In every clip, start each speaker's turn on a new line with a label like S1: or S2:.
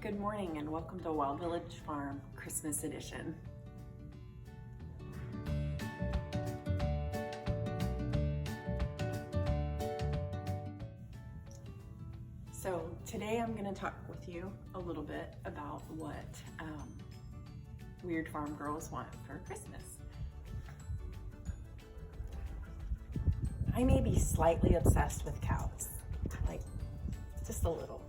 S1: Good morning and welcome to Wild Village Farm Christmas Edition. So today I'm going to talk with you a little bit about what weird farm girls want for Christmas. I may be slightly obsessed with cows, like just a little.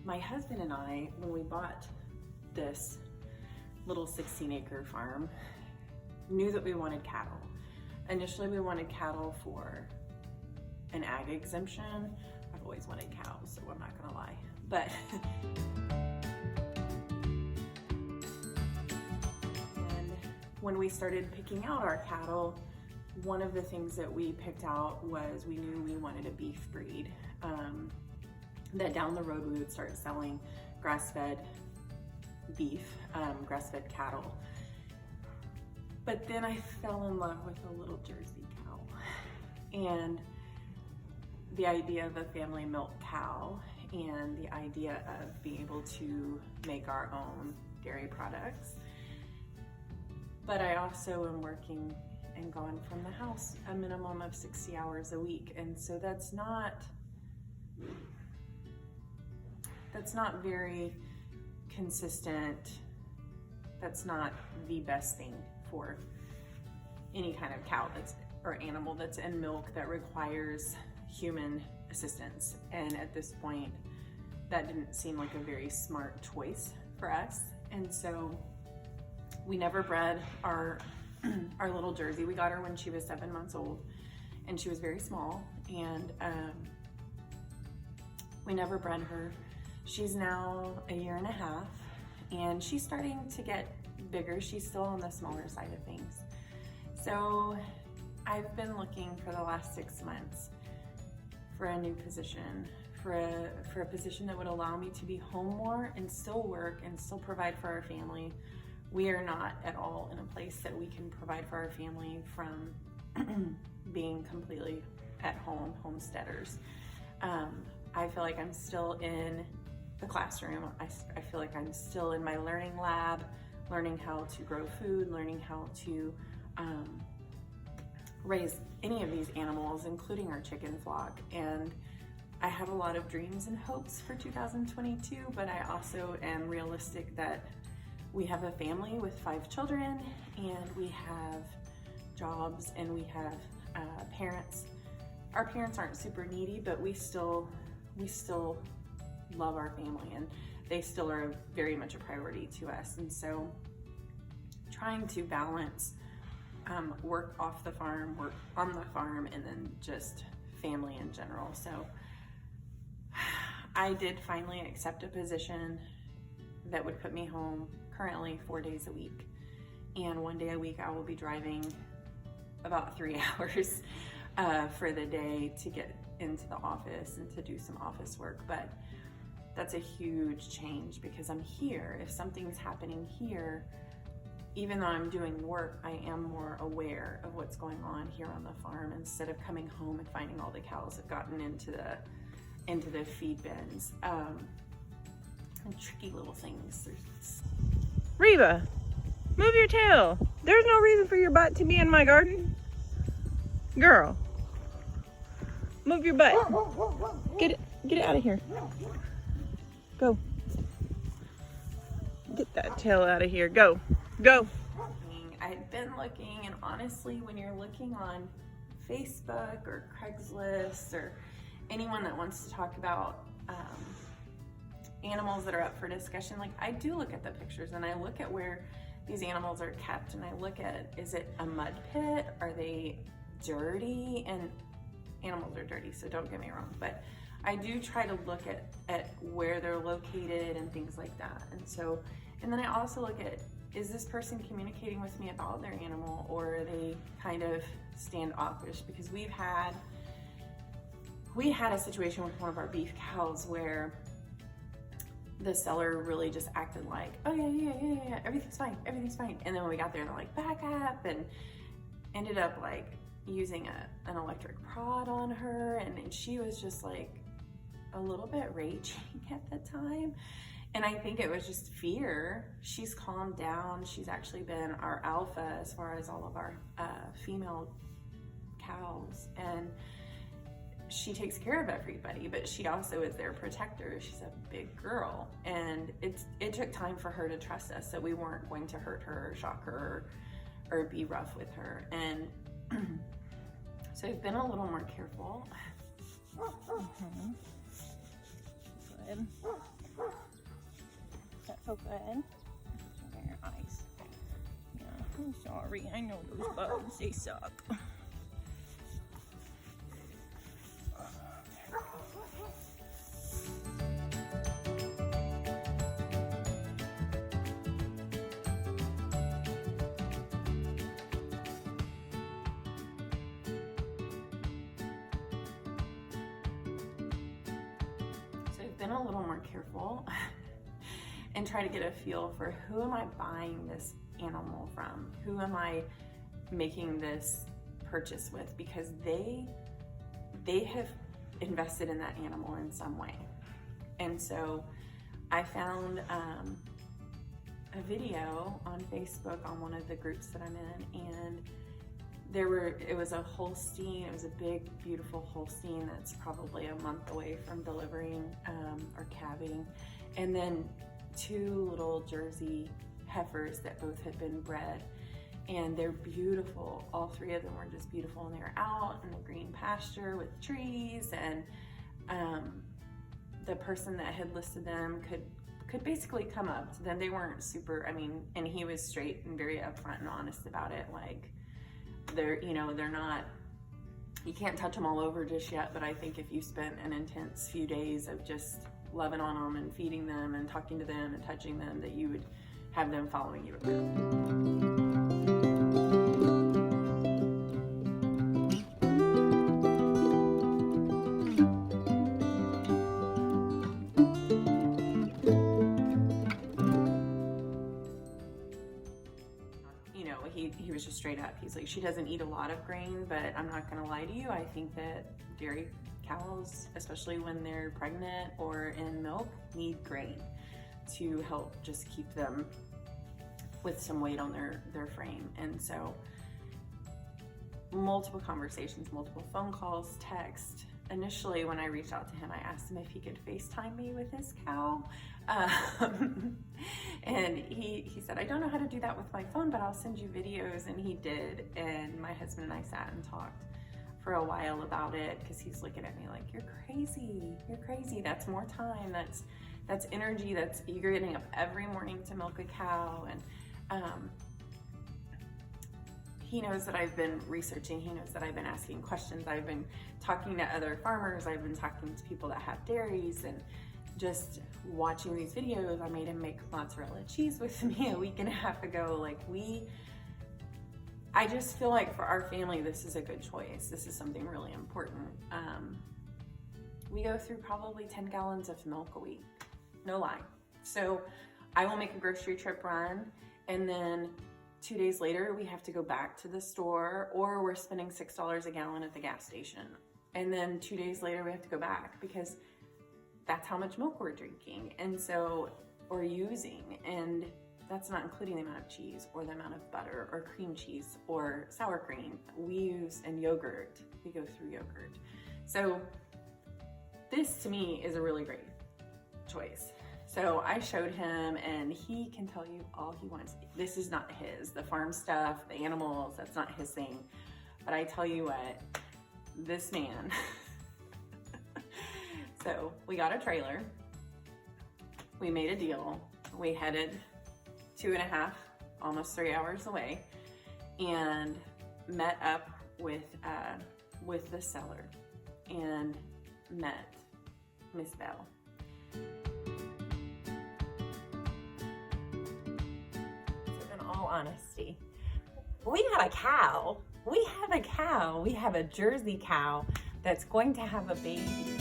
S1: My husband and I, when we bought this little 16-acre farm, knew that we wanted cattle. Initially, we wanted cattle for an ag exemption. I've always wanted cows, so I'm not gonna lie. But and when we started picking out our cattle, one of the things that we picked out was we knew we wanted a beef breed. That down the road we would start selling grass-fed beef, grass-fed cattle. But then I fell in love with a little Jersey cow. And the idea of a family milk cow and the idea of being able to make our own dairy products. But I also am working and gone from the house a minimum of 60 hours a week. And so that's not very consistent. That's not the best thing for any kind of cow or animal that's in milk that requires human assistance. And at this point, that didn't seem like a very smart choice for us. And so we never bred our little Jersey. We got her when she was 7 months old and she was very small, and we never bred her. She's now 1.5 years and she's starting to get bigger. She's still on the smaller side of things. So I've been looking for the last 6 months for a new position, for a position that would allow me to be home more and still work and still provide for our family. We are not at all in a place that we can provide for our family from being completely at home homesteaders. I feel like I'm still in the classroom. I feel like I'm still in my learning lab, learning how to grow food, learning how to raise any of these animals, including our chicken flock. And I have a lot of dreams and hopes for 2022, but I also am realistic that we have a family with 5 children and we have jobs and we have parents. Our parents aren't super needy, but we still love our family and they still are very much a priority to us. And so trying to balance work off the farm, work on the farm, and then just family in general. So I did finally accept a position that would put me home currently 4 days a week. And 1 day a week I will be driving about 3 hours for the day to get into the office and to do some office work. But that's a huge change because I'm here. If something's happening here, even though I'm doing work, I am more aware of what's going on here on the farm instead of coming home and finding all the cows have gotten into the feed bins. And tricky little things.
S2: Reba, move your tail. There's no reason for your butt to be in my garden. Girl, move your butt. Get it out of here. Go. Get that tail out of here. Go.
S1: I've been looking, and honestly, when you're looking on Facebook or Craigslist or anyone that wants to talk about animals that are up for discussion, like I do look at the pictures and I look at where these animals are kept and I look at, is it a mud pit? Are they dirty? And animals are dirty, so don't get me wrong, but I do try to look at where they're located and things like that. And then I also look at, is this person communicating with me about their animal, or are they kind of standoffish? Because we had a situation with one of our beef cows where the seller really just acted like, oh yeah, everything's fine. And then when we got there, they're like, back up, and ended up like using an electric prod on her, and she was just like a little bit raging at the time. And I think it was just fear. She's calmed down. She's actually been our alpha as far as all of our female cows, and she takes care of everybody, but she also is their protector. She's a big girl, and it took time for her to trust us that we weren't going to hurt her or shock her or be rough with her. And so I've been a little more careful.
S2: Mm-hmm. Good. That's so good. Your eyes. Yeah, I'm sorry. I know those bugs, they suck.
S1: Been a little more careful and try to get a feel for who am I buying this animal from? Who am I making this purchase with? Because they have invested in that animal in some way. And so I found a video on Facebook on one of the groups that I'm in, and it was a Holstein. It was a big, beautiful Holstein that's probably a month away from delivering or calving. And then 2 little Jersey heifers that both had been bred. And they're beautiful. All 3 of them were just beautiful, and they were out in the green pasture with trees. And the person that had listed them could basically come up to them. They weren't super, and he was straight and very upfront and honest about it. Like, they're not, you can't touch them all over just yet, but I think if you spent an intense few days of just loving on them and feeding them and talking to them and touching them, that you would have them following you around. He was just straight up. He's like, she doesn't eat a lot of grain, but I'm not gonna lie to you, I think that dairy cows, especially when they're pregnant or in milk, need grain to help just keep them with some weight on their frame. And so multiple conversations, multiple phone calls, text. Initially, when I reached out to him, I asked him if he could FaceTime me with his cow. And he said, I don't know how to do that with my phone, but I'll send you videos. And he did. And my husband and I sat and talked for a while about it, because he's looking at me like, you're crazy. That's more time. That's energy. You're getting up every morning to milk a cow. And he knows that I've been researching. He knows that I've been asking questions. I've been talking to other farmers. I've been talking to people that have dairies, and just watching these videos. I made him make mozzarella cheese with me a week and a half ago. Like, I just feel like for our family, this is a good choice. This is something really important. We go through probably 10 gallons of milk a week, no lie. So I will make a grocery trip run, and then 2 days later, we have to go back to the store, or we're spending $6 a gallon at the gas station. And then 2 days later, we have to go back, because that's how much milk we're drinking or using. And that's not including the amount of cheese or the amount of butter or cream cheese or sour cream we use, and yogurt. We go through yogurt. So this to me is a really great choice. So I showed him, and he can tell you all he wants. This is not his. The farm stuff, the animals, that's not his thing. But I tell you what, this man. So we got a trailer. We made a deal. We headed 2.5, almost 3 hours away, and met up with the seller and met Miss Bell. All honesty, we have a cow. We have a Jersey cow that's going to have a baby.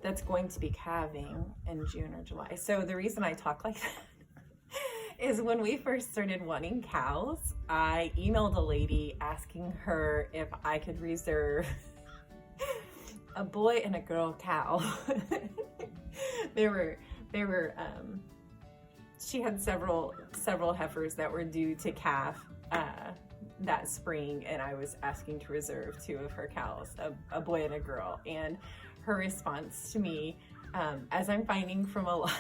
S1: that's going to be calving in June or July. So the reason I talk like that is when we first started wanting cows, I emailed a lady asking her if I could reserve a boy and a girl cow. She had several heifers that were due to calf that spring, and I was asking to reserve 2 of her cows, a boy and a girl. And her response to me, as I'm finding from a lot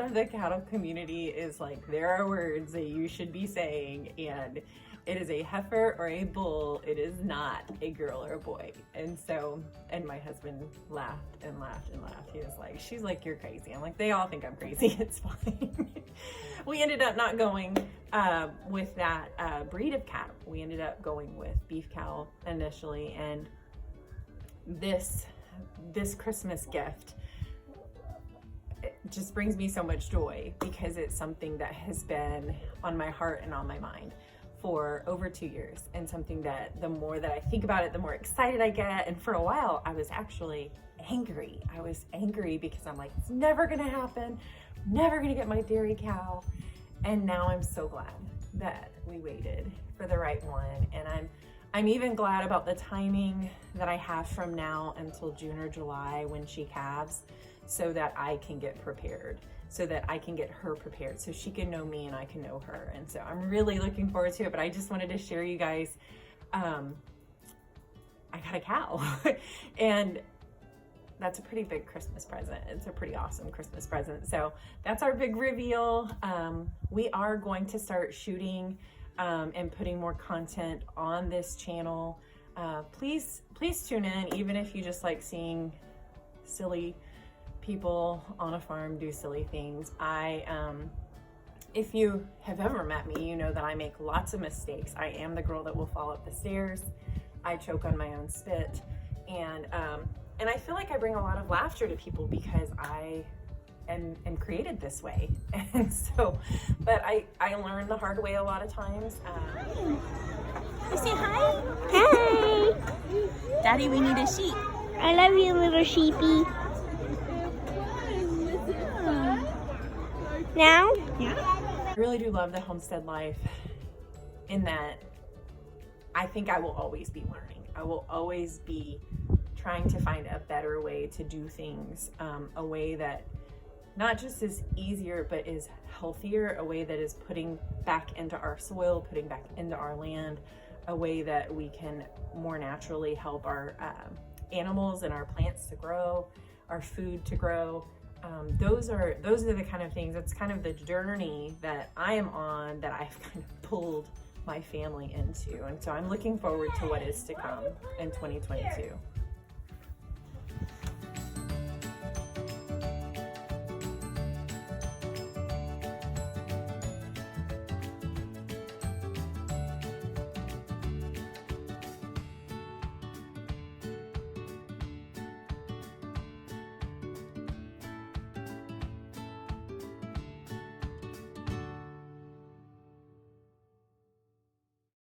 S1: of the cattle community, is like, there are words that you should be saying, and it is a heifer or a bull. It is not a girl or a boy. And so, and my husband laughed and laughed and laughed. He was like, she's like, you're crazy. I'm like, they all think I'm crazy. It's fine. We ended up not going with that breed of cattle. We ended up going with beef cow initially. And this Christmas gift, it just brings me so much joy, because it's something that has been on my heart and on my mind for over 2 years, and something that the more that I think about it, the more excited I get. And for a while I was actually angry. I was angry because I'm like, it's never gonna happen, I'm never gonna get my dairy cow. And now I'm so glad that we waited for the right one. And I'm even glad about the timing that I have from now until June or July when she calves, so that I can get prepared, so that I can get her prepared, so she can know me and I can know her. And so I'm really looking forward to it. But I just wanted to share you guys, I got a cow and that's a pretty big Christmas present. It's a pretty awesome Christmas present. So that's our big reveal. We are going to start shooting and putting more content on this channel. Please tune in, even if you just like seeing silly people on a farm do silly things. If you have ever met me, you know that I make lots of mistakes. I am the girl that will fall up the stairs. I choke on my own spit, and I feel like I bring a lot of laughter to people because I am created this way. And so, but I learn the hard way a lot of times.
S3: You say hi? Hi. Daddy, we need a sheep. I love you, little sheepy. Now?
S1: Yeah. I really do love the homestead life, in that I think I will always be learning. I will always be trying to find a better way to do things, a way that not just is easier, but is healthier, a way that is putting back into our soil, putting back into our land, a way that we can more naturally help our animals and our plants to grow, our food to grow. Those are the kind of things, that's kind of the journey that I am on, that I've kind of pulled my family into. And so I'm looking forward to what is to come in 2022.